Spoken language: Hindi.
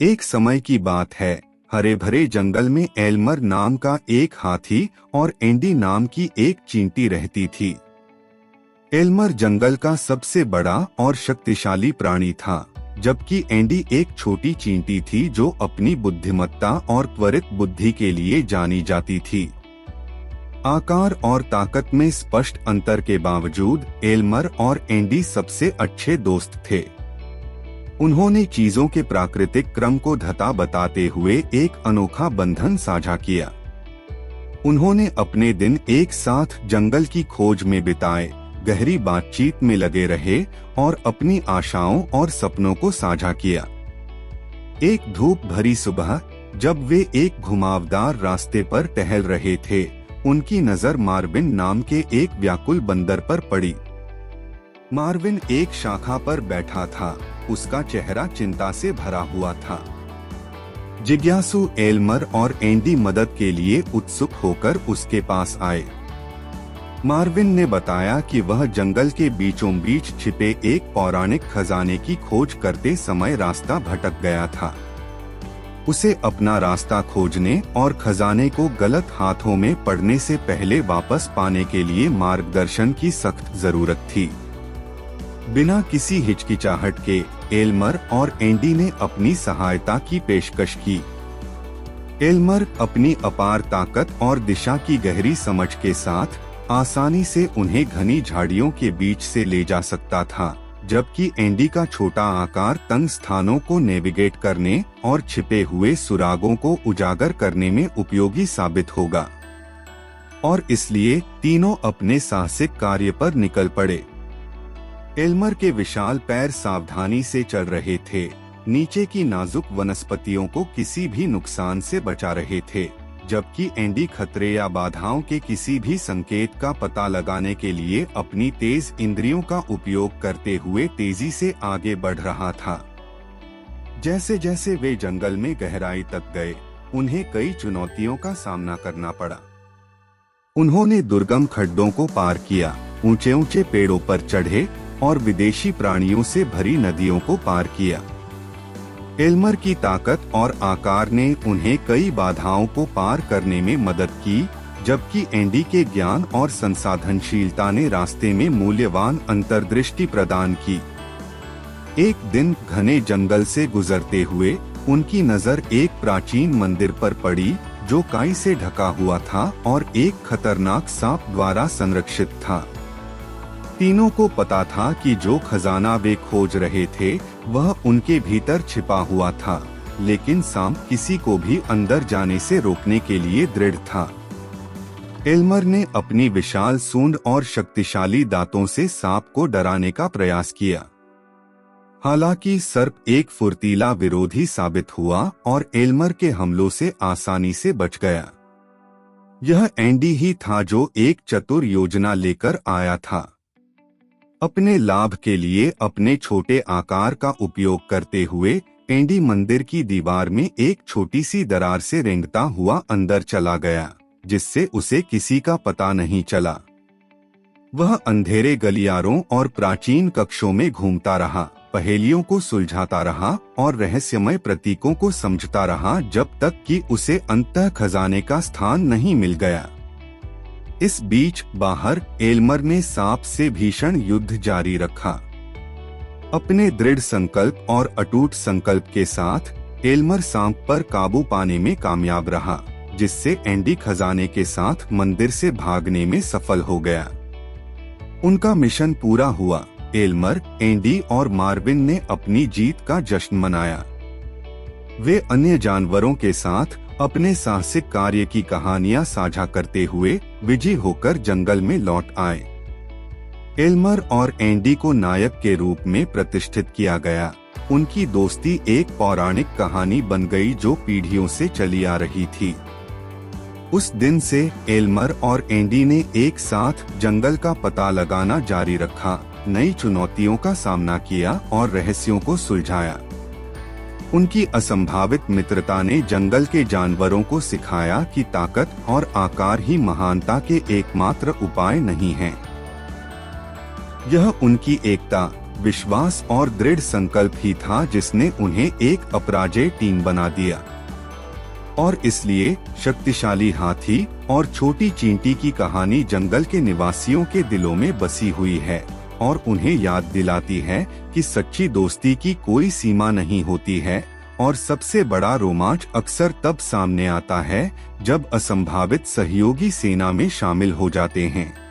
एक समय की बात है, हरे भरे जंगल में एल्मर नाम का एक हाथी और एंडी नाम की एक चींटी रहती थी। एल्मर जंगल का सबसे बड़ा और शक्तिशाली प्राणी था, जबकि एंडी एक छोटी चींटी थी जो अपनी बुद्धिमत्ता और त्वरित बुद्धि के लिए जानी जाती थी। आकार और ताकत में स्पष्ट अंतर के बावजूद एल्मर और एंडी सबसे अच्छे दोस्त थे। उन्होंने चीजों के प्राकृतिक क्रम को धता बताते हुए एक अनोखा बंधन साझा किया। उन्होंने अपने दिन एक साथ जंगल की खोज में बिताए, गहरी बातचीत में लगे रहे और अपनी आशाओं और सपनों को साझा किया। एक धूप भरी सुबह, जब वे एक घुमावदार रास्ते पर टहल रहे थे, उनकी नजर मार्विन नाम के एक व्याकुल बंदर पर पड़ी। मार्विन एक शाखा पर बैठा था, उसका चेहरा चिंता से भरा हुआ था। जिज्ञासु एल्मर और एंडी मदद के लिए उत्सुक होकर उसके पास आए। मार्विन ने बताया कि वह जंगल के बीचों बीच छिपे एक पौराणिक खजाने की खोज करते समय रास्ता भटक गया था। उसे अपना रास्ता खोजने और खजाने को गलत हाथों में पड़ने से पहले वापस पाने के लिए मार्गदर्शन की सख्त जरूरत थी। बिना किसी हिचकिचाहट के एल्मर और एंडी ने अपनी सहायता की पेशकश की। एल्मर अपनी अपार ताकत और दिशा की गहरी समझ के साथ आसानी से उन्हें घनी झाड़ियों के बीच से ले जा सकता था, जबकि एंडी का छोटा आकार तंग स्थानों को नेविगेट करने और छिपे हुए सुरागों को उजागर करने में उपयोगी साबित होगा। और इसलिए तीनों अपने साहसिक कार्य पर निकल पड़े। एल्मर के विशाल पैर सावधानी से चल रहे थे, नीचे की नाजुक वनस्पतियों को किसी भी नुकसान से बचा रहे थे, जबकि एंडी खतरे या बाधाओं के किसी भी संकेत का पता लगाने के लिए अपनी तेज इंद्रियों का उपयोग करते हुए तेजी से आगे बढ़ रहा था। जैसे जैसे वे जंगल में गहराई तक गए, उन्हें कई चुनौतियों का सामना करना पड़ा। उन्होंने दुर्गम खड्डों को पार किया, ऊंचे ऊंचे पेड़ों पर चढ़े और विदेशी प्राणियों से भरी नदियों को पार किया। एल्मर की ताकत और आकार ने उन्हें कई बाधाओं को पार करने में मदद की, जबकि एंडी के ज्ञान और संसाधनशीलता ने रास्ते में मूल्यवान अंतर्दृष्टि प्रदान की। एक दिन घने जंगल से गुजरते हुए उनकी नजर एक प्राचीन मंदिर पर पड़ी, जो काई से ढका हुआ था और एक खतरनाक सांप द्वारा संरक्षित था। तीनों को पता था कि जो खजाना वे खोज रहे थे वह उनके भीतर छिपा हुआ था, लेकिन सांप किसी को भी अंदर जाने से रोकने के लिए दृढ़ था। एल्मर ने अपनी विशाल सूंड और शक्तिशाली दांतों से सांप को डराने का प्रयास किया। हालांकि सर्प एक फुर्तीला विरोधी साबित हुआ और एल्मर के हमलों से आसानी से बच गया। यह एंडी ही था जो एक चतुर योजना लेकर आया था। अपने लाभ के लिए अपने छोटे आकार का उपयोग करते हुए एंडी मंदिर की दीवार में एक छोटी सी दरार से रेंगता हुआ अंदर चला गया, जिससे उसे किसी का पता नहीं चला। वह अंधेरे गलियारों और प्राचीन कक्षों में घूमता रहा, पहेलियों को सुलझाता रहा और रहस्यमय प्रतीकों को समझता रहा, जब तक कि उसे अंततः खजाने का स्थान नहीं मिल गया। इस बीच बाहर एल्मर ने सांप से भीषण युद्ध जारी रखा। अपने दृढ़ संकल्प और अटूट संकल्प के साथ एल्मर सांप पर काबू पाने में कामयाब रहा, जिससे एंडी खजाने के साथ मंदिर से भागने में सफल हो गया। उनका मिशन पूरा हुआ। एल्मर, एंडी और मार्विन ने अपनी जीत का जश्न मनाया। वे अन्य जानवरों के साथ अपने साहसिक कार्य की कहानियां साझा करते हुए विजयी होकर जंगल में लौट आए। एल्मर और एंडी को नायक के रूप में प्रतिष्ठित किया गया। उनकी दोस्ती एक पौराणिक कहानी बन गई जो पीढ़ियों से चली आ रही थी। उस दिन से एल्मर और एंडी ने एक साथ जंगल का पता लगाना जारी रखा, नई चुनौतियों का सामना किया और रहस्यों को सुलझाया। उनकी असंभावित मित्रता ने जंगल के जानवरों को सिखाया कि ताकत और आकार ही महानता के एकमात्र उपाय नहीं हैं। यह उनकी एकता, विश्वास और दृढ़ संकल्प ही था जिसने उन्हें एक अपराजेय टीम बना दिया। और इसलिए शक्तिशाली हाथी और छोटी चींटी की कहानी जंगल के निवासियों के दिलों में बसी हुई है और उन्हें याद दिलाती है कि सच्ची दोस्ती की कोई सीमा नहीं होती है और सबसे बड़ा रोमांच अक्सर तब सामने आता है जब असंभावित सहयोगी सेना में शामिल हो जाते हैं।